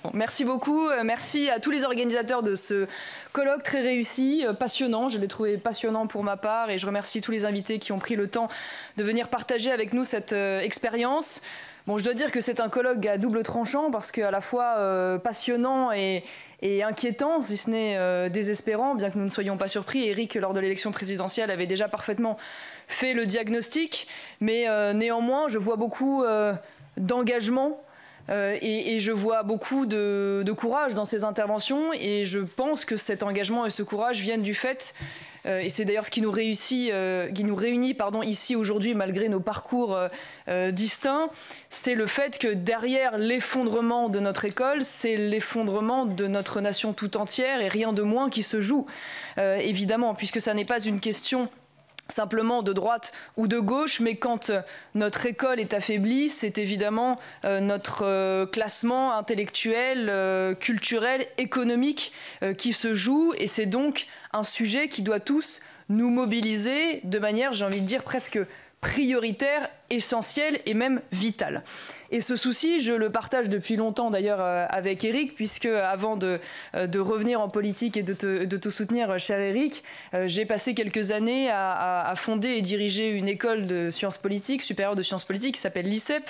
Bon, merci beaucoup, merci à tous les organisateurs de ce colloque très réussi, passionnant. Je l'ai trouvé passionnant pour ma part et je remercie tous les invités qui ont pris le temps de venir partager avec nous cette expérience. Bon, je dois dire que c'est un colloque à double tranchant parce qu'à la fois passionnant et inquiétant, si ce n'est désespérant, bien que nous ne soyons pas surpris. Éric, lors de l'élection présidentielle, avait déjà parfaitement fait le diagnostic, mais néanmoins, je vois beaucoup d'engagement et je vois beaucoup de courage dans ces interventions et je pense que cet engagement et ce courage viennent du fait, et c'est d'ailleurs ce qui nous réunit ici aujourd'hui malgré nos parcours distincts, c'est le fait que derrière l'effondrement de notre école, c'est l'effondrement de notre nation tout entière et rien de moins qui se joue, évidemment, puisque ça n'est pas une question simplement de droite ou de gauche, mais quand notre école est affaiblie, c'est évidemment notre classement intellectuel, culturel, économique qui se joue, et c'est donc un sujet qui doit tous nous mobiliser de manière, j'ai envie de dire, presque prioritaire, essentiel et même vital. Et ce souci, je le partage depuis longtemps d'ailleurs avec Éric, puisque avant de revenir en politique et de te soutenir, cher Éric, j'ai passé quelques années à fonder et diriger une école de sciences politiques, supérieure de sciences politiques, qui s'appelle l'ICEP,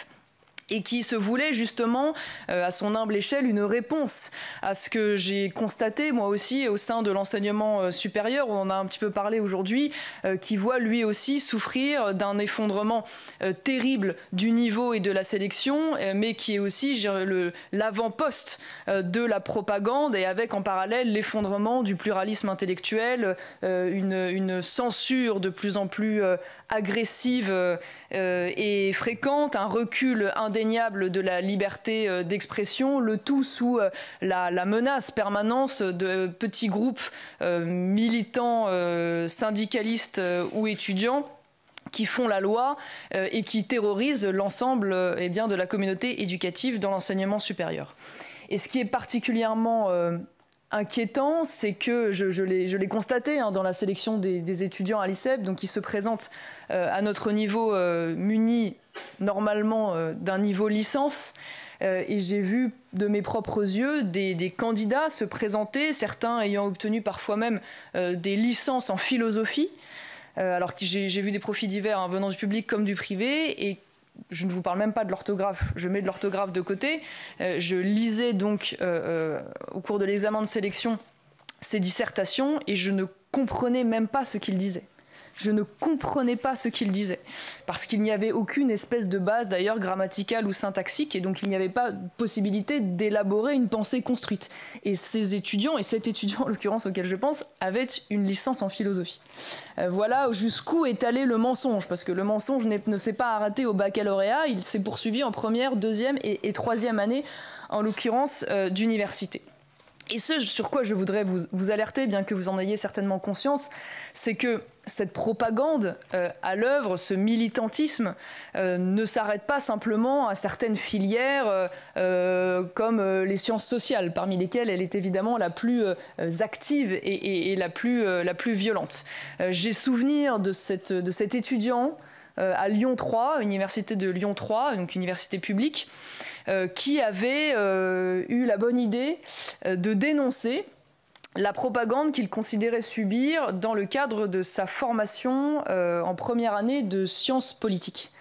et qui se voulait justement, à son humble échelle, une réponse à ce que j'ai constaté, moi aussi, au sein de l'enseignement supérieur, où on a un petit peu parlé aujourd'hui, qui voit lui aussi souffrir d'un effondrement terrible du niveau et de la sélection, mais qui est aussi l'avant-poste de la propagande, et avec en parallèle l'effondrement du pluralisme intellectuel, une censure de plus en plus agressive et fréquente, un recul indéniable de la liberté d'expression, le tout sous la menace permanente de petits groupes militants, syndicalistes ou étudiants qui font la loi et qui terrorisent l'ensemble de la communauté éducative dans l'enseignement supérieur. Et ce qui est particulièrement inquiétant, c'est que je l'ai constaté dans la sélection des étudiants à l'ICEP, donc qui se présentent à notre niveau munis normalement d'un niveau licence, et j'ai vu de mes propres yeux des candidats se présenter, certains ayant obtenu parfois même des licences en philosophie, alors que j'ai vu des profils divers venant du public comme du privé, et je ne vous parle même pas de l'orthographe, je mets de l'orthographe de côté. Je lisais donc au cours de l'examen de sélection ces dissertations et je ne comprenais même pas ce qu'ils disaient. Je ne comprenais pas ce qu'ils disaient, parce qu'il n'y avait aucune espèce de base d'ailleurs grammaticale ou syntaxique, et donc il n'y avait pas possibilité d'élaborer une pensée construite. Et ces étudiants, et cet étudiant en l'occurrence auquel je pense, avaient une licence en philosophie. Voilà jusqu'où est allé le mensonge, parce que le mensonge ne s'est pas arrêté au baccalauréat, il s'est poursuivi en première, deuxième et troisième année, en l'occurrence d'université. Et ce sur quoi je voudrais vous alerter, bien que vous en ayez certainement conscience, c'est que cette propagande à l'œuvre, ce militantisme, ne s'arrête pas simplement à certaines filières comme les sciences sociales, parmi lesquelles elle est évidemment la plus active et la plus violente. J'ai souvenir de cet étudiant à Lyon 3, université de Lyon 3, donc université publique, qui avait eu la bonne idée de dénoncer la propagande qu'il considérait subir dans le cadre de sa formation en première année de sciences politiques.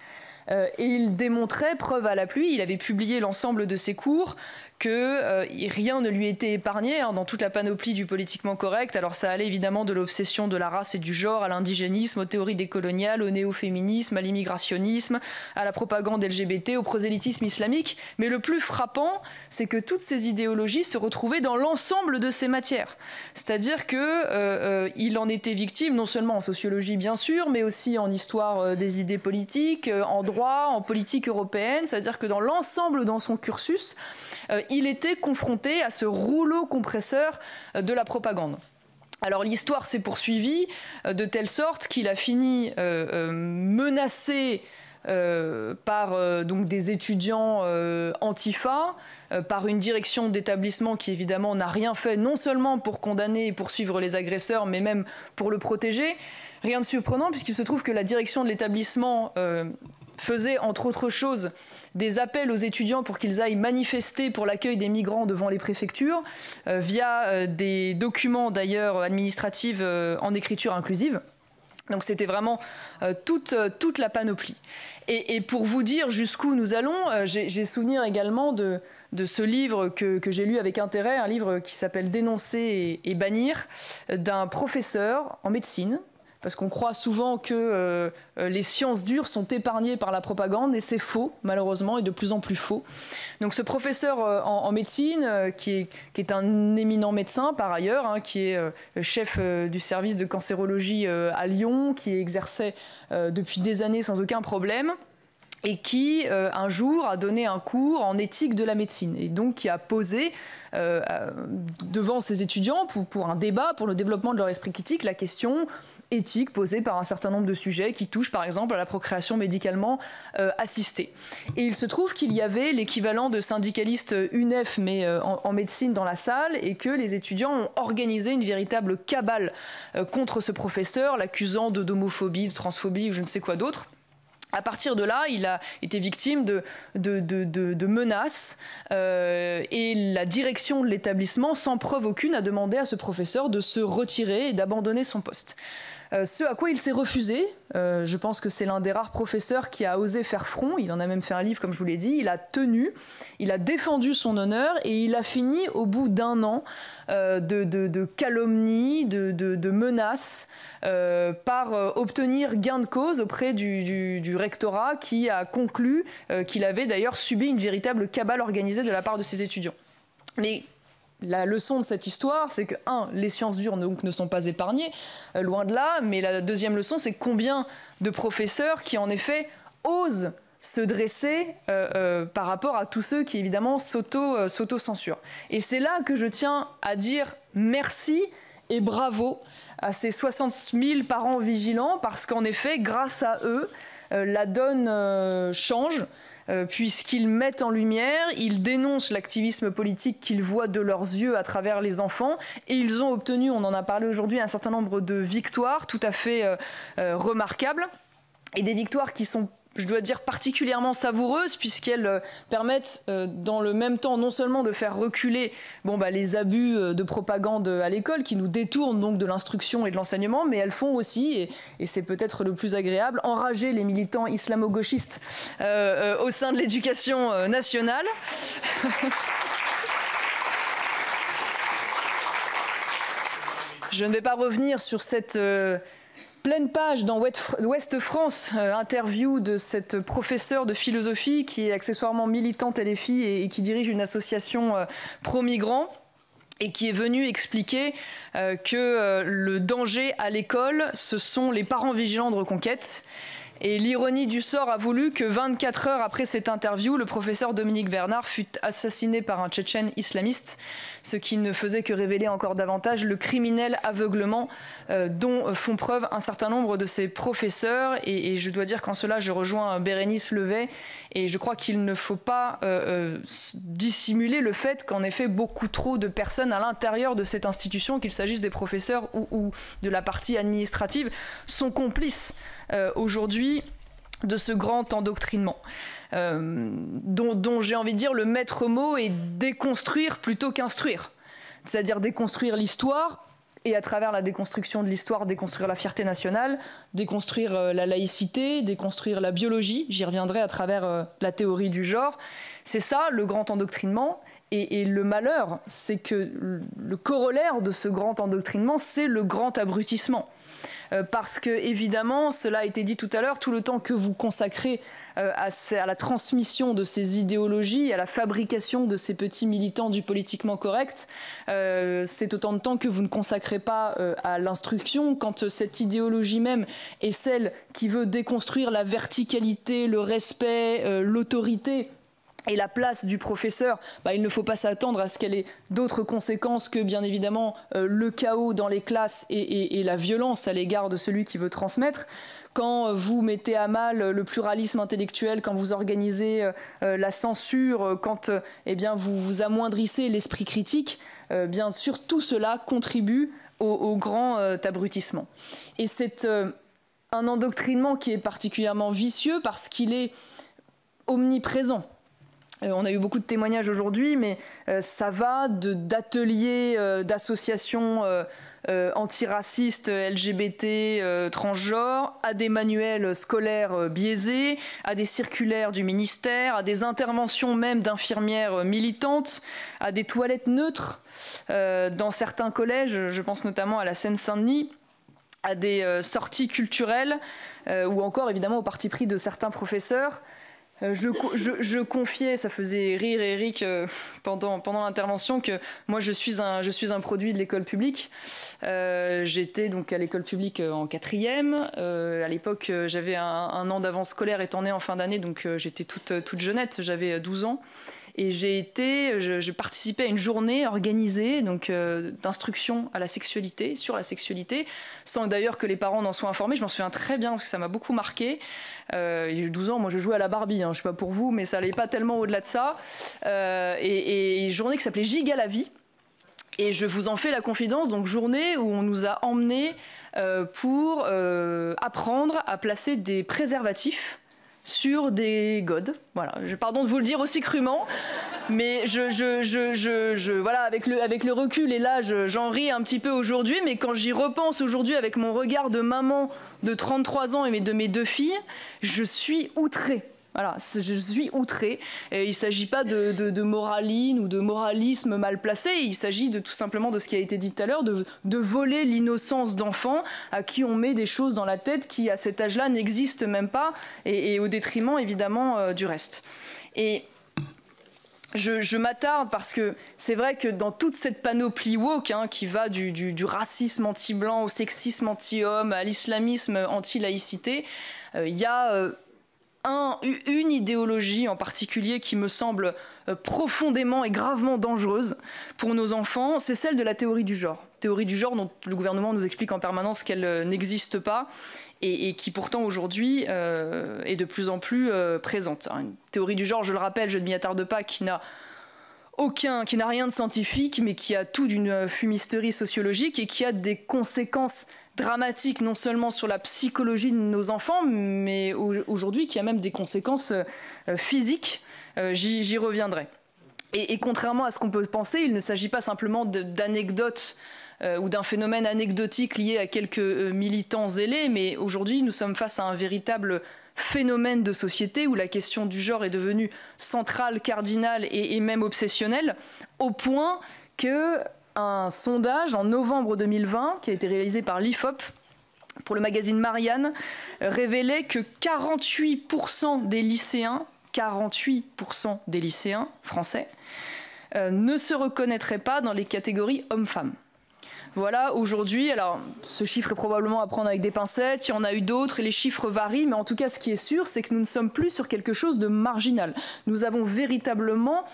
Et il démontrait, preuve à l'appui, il avait publié l'ensemble de ses cours, que rien ne lui était épargné dans toute la panoplie du politiquement correct. Alors ça allait évidemment de l'obsession de la race et du genre, à l'indigénisme, aux théories décoloniales, au néo-féminisme, à l'immigrationnisme, à la propagande LGBT, au prosélytisme islamique. Mais le plus frappant, c'est que toutes ces idéologies se retrouvaient dans l'ensemble de ces matières. C'est-à-dire qu'il en était victime, non seulement en sociologie bien sûr, mais aussi en histoire des idées politiques, en droit, en politique européenne. C'est-à-dire que dans l'ensemble, dans son cursus, il était confronté à ce rouleau compresseur de la propagande. Alors l'histoire s'est poursuivie de telle sorte qu'il a fini menacé par donc des étudiants antifa, par une direction d'établissement qui évidemment n'a rien fait, non seulement pour condamner et poursuivre les agresseurs, mais même pour le protéger. Rien de surprenant puisqu'il se trouve que la direction de l'établissement faisait entre autres choses des appels aux étudiants pour qu'ils aillent manifester pour l'accueil des migrants devant les préfectures, via des documents d'ailleurs administratifs en écriture inclusive. Donc c'était vraiment toute la panoplie. Et pour vous dire jusqu'où nous allons, j'ai souvenir également de ce livre que j'ai lu avec intérêt, un livre qui s'appelle « Dénoncer et bannir » d'un professeur en médecine, parce qu'on croit souvent que les sciences dures sont épargnées par la propagande, et c'est faux, malheureusement, et de plus en plus faux. Donc ce professeur en médecine, qui est un éminent médecin par ailleurs, hein, qui est chef du service de cancérologie à Lyon, qui exerçait depuis des années sans aucun problème, et qui, un jour, a donné un cours en éthique de la médecine, et donc qui a posé devant ses étudiants pour un débat, pour le développement de leur esprit critique, la question éthique posée par un certain nombre de sujets qui touchent par exemple à la procréation médicalement assistée. Et il se trouve qu'il y avait l'équivalent de syndicalistes UNEF mais en médecine dans la salle, et que les étudiants ont organisé une véritable cabale contre ce professeur, l'accusant d'homophobie, de transphobie ou je ne sais quoi d'autre. À partir de là, il a été victime de menaces et la direction de l'établissement, sans preuve aucune, a demandé à ce professeur de se retirer et d'abandonner son poste. Ce à quoi il s'est refusé. Je pense que c'est l'un des rares professeurs qui a osé faire front. Il en a même fait un livre, comme je vous l'ai dit. Il a tenu, il a défendu son honneur, et il a fini au bout d'1 an de calomnies, de menaces, par obtenir gain de cause auprès du rectorat, qui a conclu qu'il avait d'ailleurs subi une véritable cabale organisée de la part de ses étudiants. Mais la leçon de cette histoire, c'est que, les sciences dures donc ne sont pas épargnées, loin de là, mais la deuxième leçon, c'est combien de professeurs qui, en effet, osent se dresser par rapport à tous ceux qui, évidemment, s'auto-censurent. Et c'est là que je tiens à dire merci et bravo à ces 60 000 parents vigilants, parce qu'en effet, grâce à eux, la donne change, puisqu'ils mettent en lumière, ils dénoncent l'activisme politique qu'ils voient de leurs yeux à travers les enfants, et ils ont obtenu, on en a parlé aujourd'hui, un certain nombre de victoires tout à fait remarquables, et des victoires qui sont, je dois dire, particulièrement savoureuses, puisqu'elles permettent dans le même temps non seulement de faire reculer les abus de propagande à l'école qui nous détournent donc de l'instruction et de l'enseignement, mais elles font aussi, et c'est peut-être le plus agréable, enrager les militants islamo-gauchistes au sein de l'éducation nationale. Je ne vais pas revenir sur cette pleine page dans Ouest France, interview de cette professeure de philosophie qui est accessoirement militante LFI et qui dirige une association pro-migrants, et qui est venue expliquer que le danger à l'école, ce sont les parents vigilants de Reconquête. Et l'ironie du sort a voulu que 24 heures après cette interview, le professeur Dominique Bernard fut assassiné par un Tchétchène islamiste, ce qui ne faisait que révéler encore davantage le criminel aveuglement dont font preuve un certain nombre de ces professeurs. Et je dois dire qu'en cela, je rejoins Bérénice Levet, et je crois qu'il ne faut pas dissimuler le fait qu'en effet, beaucoup trop de personnes à l'intérieur de cette institution, qu'il s'agisse des professeurs ou de la partie administrative, sont complices aujourd'hui de ce grand endoctrinement, dont j'ai envie de dire le maître mot est déconstruire plutôt qu'instruire. C'est-à-dire déconstruire l'histoire, et à travers la déconstruction de l'histoire, déconstruire la fierté nationale, déconstruire la laïcité, déconstruire la biologie, j'y reviendrai à travers la théorie du genre. C'est ça le grand endoctrinement, et le malheur, c'est que le corollaire de ce grand endoctrinement, c'est le grand abrutissement. Parce que, évidemment, cela a été dit tout à l'heure, tout le temps que vous consacrez à la transmission de ces idéologies, à la fabrication de ces petits militants du politiquement correct, c'est autant de temps que vous ne consacrez pas à l'instruction, quand cette idéologie même est celle qui veut déconstruire la verticalité, le respect, l'autorité et la place du professeur. Il ne faut pas s'attendre à ce qu'elle ait d'autres conséquences que, bien évidemment, le chaos dans les classes et la violence à l'égard de celui qui veut transmettre. Quand vous mettez à mal le pluralisme intellectuel, quand vous organisez la censure, quand vous amoindrissez l'esprit critique, bien sûr, tout cela contribue au grand abrutissement. Et cette un endoctrinement qui est particulièrement vicieux parce qu'il est omniprésent. On a eu beaucoup de témoignages aujourd'hui, mais ça va d'ateliers, d'associations antiracistes, LGBT, transgenres, à des manuels scolaires biaisés, à des circulaires du ministère, à des interventions même d'infirmières militantes, à des toilettes neutres dans certains collèges, je pense notamment à la Seine-Saint-Denis, à des sorties culturelles ou encore évidemment au parti pris de certains professeurs. Je confiais, ça faisait rire Eric pendant l'intervention, que moi je suis un produit de l'école publique. J'étais donc à l'école publique en 4e. À l'époque, j'avais un an d'avance scolaire étant née en fin d'année, donc j'étais toute jeunette, j'avais 12 ans. Et j'ai participé à une journée organisée d'instruction à la sexualité, sur la sexualité, sans d'ailleurs que les parents n'en soient informés. Je m'en souviens très bien parce que ça m'a beaucoup marqué. J'ai 12 ans, moi je jouais à la Barbie, je ne sais pas pour vous, mais ça n'allait pas tellement au-delà de ça. Et une journée qui s'appelait Giga la vie. Et je vous en fais la confidence, donc journée où on nous a emmenés pour apprendre à placer des préservatifs sur des godes. Voilà, pardon de vous le dire aussi crûment, mais voilà, avec le recul et l'âge, j'en ris un petit peu aujourd'hui, mais quand j'y repense aujourd'hui avec mon regard de maman de 33 ans et de mes 2 filles, je suis outrée. Voilà, je suis outrée. Et il ne s'agit pas de moraline ou de moralisme mal placé, il s'agit tout simplement de ce qui a été dit tout à l'heure, de voler l'innocence d'enfants à qui on met des choses dans la tête qui, à cet âge-là, n'existent même pas, et au détriment, évidemment, du reste. Et je m'attarde parce que c'est vrai que dans toute cette panoplie woke qui va du racisme anti-blanc au sexisme anti-homme, à l'islamisme anti-laïcité, il y a une idéologie en particulier qui me semble profondément et gravement dangereuse pour nos enfants, c'est celle de la théorie du genre. Théorie du genre dont le gouvernement nous explique en permanence qu'elle n'existe pas et qui pourtant aujourd'hui est de plus en plus présente. Une théorie du genre, je le rappelle, je ne m'y attarde pas, qui n'a rien de scientifique, mais qui a tout d'une fumisterie sociologique et qui a des conséquences dramatique non seulement sur la psychologie de nos enfants, mais aujourd'hui qui a même des conséquences physiques. J'y reviendrai. Et contrairement à ce qu'on peut penser, il ne s'agit pas simplement d'anecdotes ou d'un phénomène anecdotique lié à quelques militants zélés, mais aujourd'hui nous sommes face à un véritable phénomène de société où la question du genre est devenue centrale, cardinale et même obsessionnelle, au point que un sondage en novembre 2020 qui a été réalisé par l'IFOP pour le magazine Marianne révélait que 48% des lycéens français ne se reconnaîtraient pas dans les catégories hommes-femmes. Voilà, aujourd'hui, alors ce chiffre est probablement à prendre avec des pincettes, il y en a eu d'autres et les chiffres varient, mais en tout cas ce qui est sûr, c'est que nous ne sommes plus sur quelque chose de marginal. Nous avons véritablement,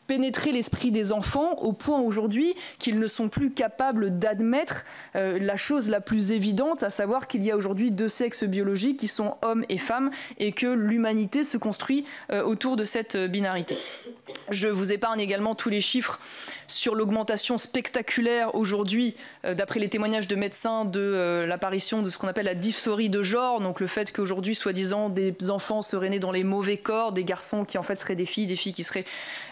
pénétrer l'esprit des enfants au point aujourd'hui qu'ils ne sont plus capables d'admettre la chose la plus évidente, à savoir qu'il y a aujourd'hui 2 sexes biologiques qui sont hommes et femmes et que l'humanité se construit autour de cette binarité. Je vous épargne également tous les chiffres sur l'augmentation spectaculaire aujourd'hui, d'après les témoignages de médecins, de l'apparition de ce qu'on appelle la dysphorie de genre, donc le fait qu'aujourd'hui, soi-disant, des enfants seraient nés dans les mauvais corps, des garçons qui en fait seraient des filles qui seraient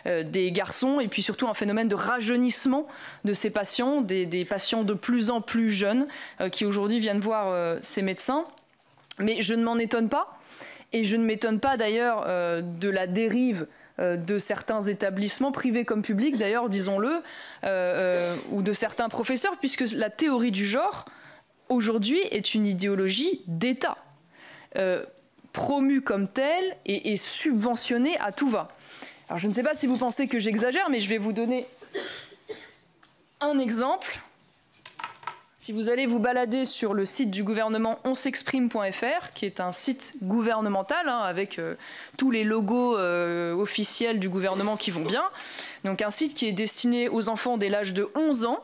des garçons, et puis surtout un phénomène de rajeunissement de ces patients, des patients de plus en plus jeunes qui aujourd'hui viennent voir ces médecins. Mais je ne m'en étonne pas, et je ne m'étonne pas d'ailleurs de la dérive de certains établissements, privés comme publics d'ailleurs, disons-le, ou de certains professeurs, puisque la théorie du genre, aujourd'hui, est une idéologie d'État, promue comme telle et subventionnée à tout va. Alors je ne sais pas si vous pensez que j'exagère, mais je vais vous donner un exemple. Si vous allez vous balader sur le site du gouvernement onsexprime.fr, qui est un site gouvernemental avec tous les logos officiels du gouvernement qui vont bien, donc un site qui est destiné aux enfants dès l'âge de 11 ans.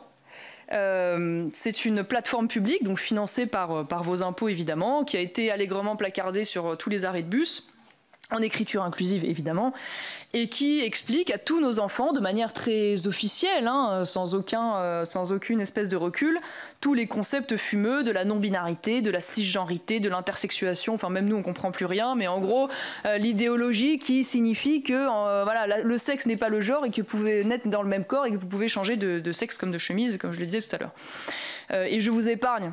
C'est une plateforme publique, donc financée par vos impôts évidemment, qui a été allègrement placardée sur tous les arrêts de bus. en écriture inclusive évidemment, et qui explique à tous nos enfants de manière très officielle, hein, sans aucune espèce de recul, tous les concepts fumeux de la non-binarité, de la cisgenrité, de l'intersexuation, enfin même nous on comprend plus rien, mais en gros l'idéologie qui signifie que voilà, le sexe n'est pas le genre et que vous pouvez naître dans le même corps et que vous pouvez changer de sexe comme de chemise, comme je le disais tout à l'heure. Et je vous épargne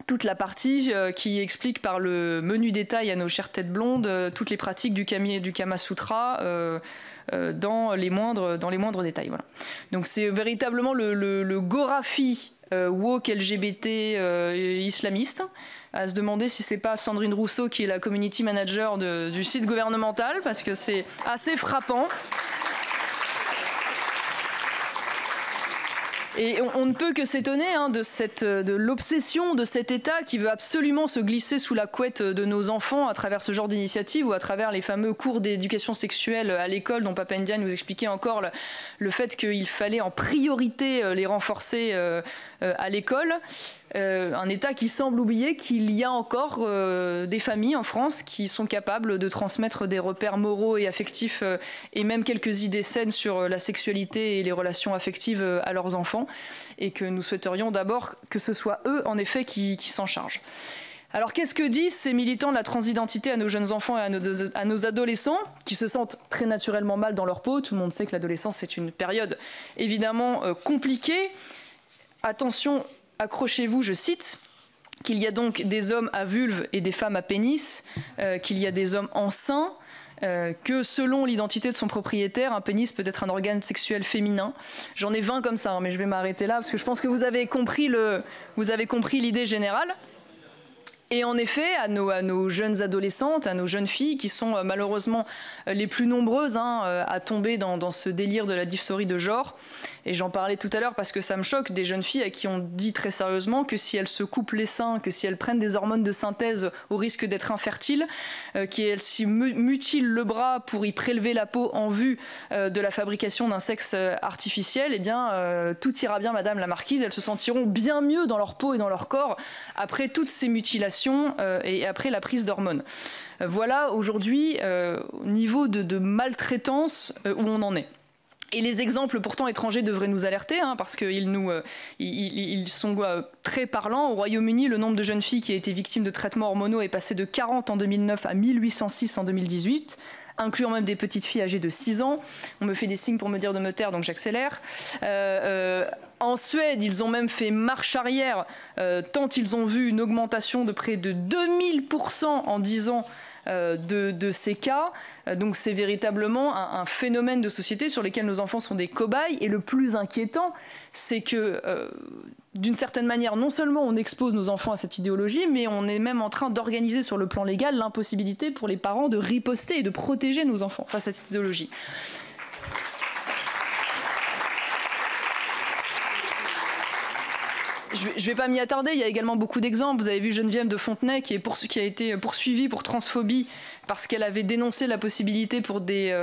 toute la partie qui explique par le menu détail à nos chères têtes blondes toutes les pratiques du Kama Sutra dans les moindres détails. Voilà. Donc c'est véritablement le Gorafi woke LGBT islamiste, à se demander si c'est pas Sandrine Rousseau qui est la community manager du site gouvernemental, parce que c'est assez frappant. Et on ne peut que s'étonner hein, de l'obsession de cet État qui veut absolument se glisser sous la couette de nos enfants à travers ce genre d'initiative ou à travers les fameux cours d'éducation sexuelle à l'école dont Papa Ndiaye nous expliquait encore le fait qu'il fallait en priorité les renforcer à l'école. Un État qui semble oublier qu'il y a encore des familles en France qui sont capables de transmettre des repères moraux et affectifs et même quelques idées saines sur la sexualité et les relations affectives à leurs enfants, et que nous souhaiterions d'abord que ce soit eux en effet qui s'en chargent. Alors qu'est-ce que disent ces militants de la transidentité à nos jeunes enfants et à nos adolescents qui se sentent très naturellement mal dans leur peau? Tout le monde sait que l'adolescence est une période évidemment compliquée. Attention, accrochez-vous, je cite, qu'il y a donc des hommes à vulve et des femmes à pénis, qu'il y a des hommes enceints, que selon l'identité de son propriétaire, un pénis peut être un organe sexuel féminin. J'en ai 20 comme ça, hein, mais je vais m'arrêter là parce que je pense que vous avez compris l'idée générale. Et en effet, à nos jeunes adolescentes, à nos jeunes filles, qui sont malheureusement les plus nombreuses hein, à tomber dans ce délire de la dysphorie de genre. Et j'en parlais tout à l'heure parce que ça me choque, des jeunes filles à qui on dit très sérieusement que si elles se coupent les seins, que si elles prennent des hormones de synthèse au risque d'être infertiles, qu'elles s'y mutilent le bras pour y prélever la peau en vue de la fabrication d'un sexe artificiel, eh bien tout ira bien, Madame la Marquise. Elles se sentiront bien mieux dans leur peau et dans leur corps après toutes ces mutilations et après la prise d'hormones. Voilà aujourd'hui au niveau de maltraitance où on en est. Et les exemples pourtant étrangers devraient nous alerter hein, parce qu'ils sont très parlants. Au Royaume-Uni, le nombre de jeunes filles qui a été victimes de traitements hormonaux est passé de 40 en 2009 à 1806 en 2018. Incluant même des petites filles âgées de 6 ans. On me fait des signes pour me dire de me taire, donc j'accélère. En Suède, ils ont même fait marche arrière, tant ils ont vu une augmentation de près de 2000% en 10 ans de ces cas. Donc c'est véritablement un phénomène de société sur lequel nos enfants sont des cobayes. Et le plus inquiétant, c'est que d'une certaine manière, non seulement on expose nos enfants à cette idéologie, mais on est même en train d'organiser sur le plan légal l'impossibilité pour les parents de riposter et de protéger nos enfants face à cette idéologie. Je ne vais pas m'y attarder, il y a également beaucoup d'exemples. Vous avez vu Geneviève de Fontenay qui a été poursuivie pour transphobie parce qu'elle avait dénoncé la possibilité pour des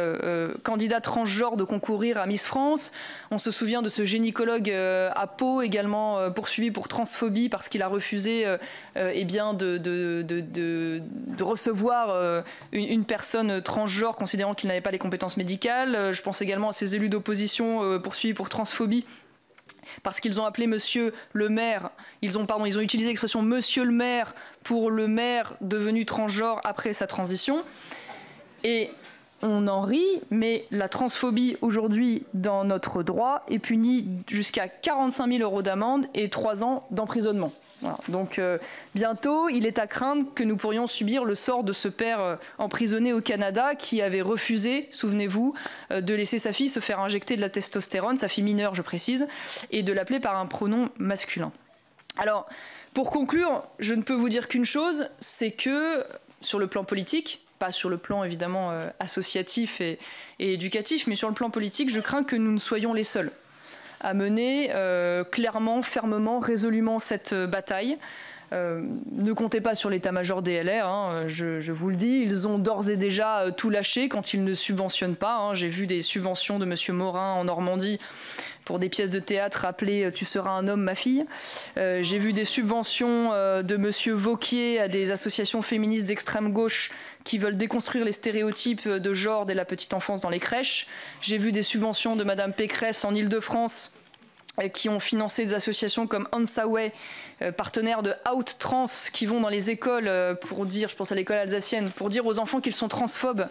candidats transgenres de concourir à Miss France. On se souvient de ce gynécologue à Pau, également poursuivi pour transphobie parce qu'il a refusé eh bien de recevoir une personne transgenre considérant qu'il n'avait pas les compétences médicales. Je pense également à ces élus d'opposition poursuivis pour transphobie parce qu'ils ont appelé Monsieur le maire, ils ont utilisé l'expression Monsieur le maire pour le maire devenu transgenre après sa transition. Et on en rit, mais la transphobie aujourd'hui dans notre droit est punie jusqu'à 45 000 € d'amende et 3 ans d'emprisonnement. Voilà. Donc bientôt, il est à craindre que nous pourrions subir le sort de ce père emprisonné au Canada qui avait refusé, souvenez-vous, de laisser sa fille se faire injecter de la testostérone, sa fille mineure je précise, et de l'appeler par un pronom masculin. Alors, pour conclure, je ne peux vous dire qu'une chose, c'est que sur le plan politique, pas sur le plan évidemment associatif et éducatif, mais sur le plan politique, je crains que nous ne soyons les seuls à mener clairement, fermement, résolument cette bataille. Ne comptez pas sur l'état-major des LR, hein, je vous le dis, ils ont d'ores et déjà tout lâché quand ils ne subventionnent pas. Hein. J'ai vu des subventions de M. Morin en Normandie pour des pièces de théâtre appelées « Tu seras un homme, ma fille ». J'ai vu des subventions de M. Wauquiez à des associations féministes d'extrême gauche qui veulent déconstruire les stéréotypes de genre dès la petite enfance dans les crèches. J'ai vu des subventions de Mme Pécresse en Île-de-France qui ont financé des associations comme Ansaway, partenaire de Out Trans, qui vont dans les écoles pour dire, je pense à l'école alsacienne, pour dire aux enfants qu'ils sont transphobes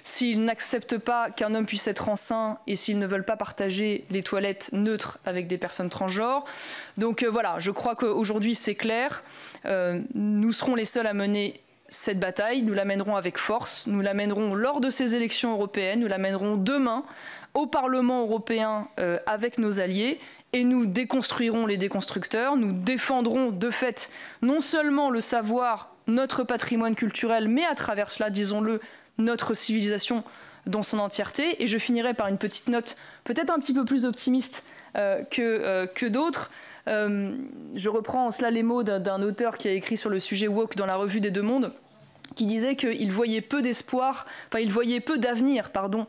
s'ils n'acceptent pas qu'un homme puisse être enceint et s'ils ne veulent pas partager les toilettes neutres avec des personnes transgenres. Donc voilà, je crois qu'aujourd'hui c'est clair. Nous serons les seuls à mener cette bataille, nous la mènerons avec force, nous la mènerons lors de ces élections européennes, nous la mènerons demain au Parlement européen avec nos alliés et nous déconstruirons les déconstructeurs, nous défendrons de fait non seulement le savoir, notre patrimoine culturel, mais à travers cela, disons-le, notre civilisation dans son entièreté. Et je finirai par une petite note peut-être un petit peu plus optimiste que d'autres. Je reprends en cela les mots d'un auteur qui a écrit sur le sujet woke dans la revue des Deux Mondes, qui disait qu'il voyait peu d'espoir, enfin il voyait peu d'avenir, pardon,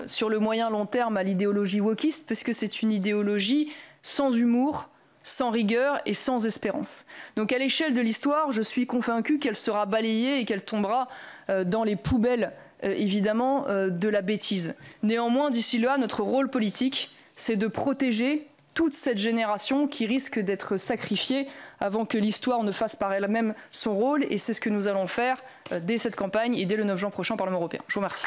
sur le moyen long terme à l'idéologie wokiste, puisque c'est une idéologie sans humour, sans rigueur et sans espérance. Donc à l'échelle de l'histoire, je suis convaincue qu'elle sera balayée et qu'elle tombera dans les poubelles, évidemment, de la bêtise. Néanmoins, d'ici là, notre rôle politique, c'est de protéger toute cette génération qui risque d'être sacrifiée avant que l'histoire ne fasse par elle-même son rôle. Et c'est ce que nous allons faire dès cette campagne et dès le 9 juin prochain au Parlement européen. Je vous remercie.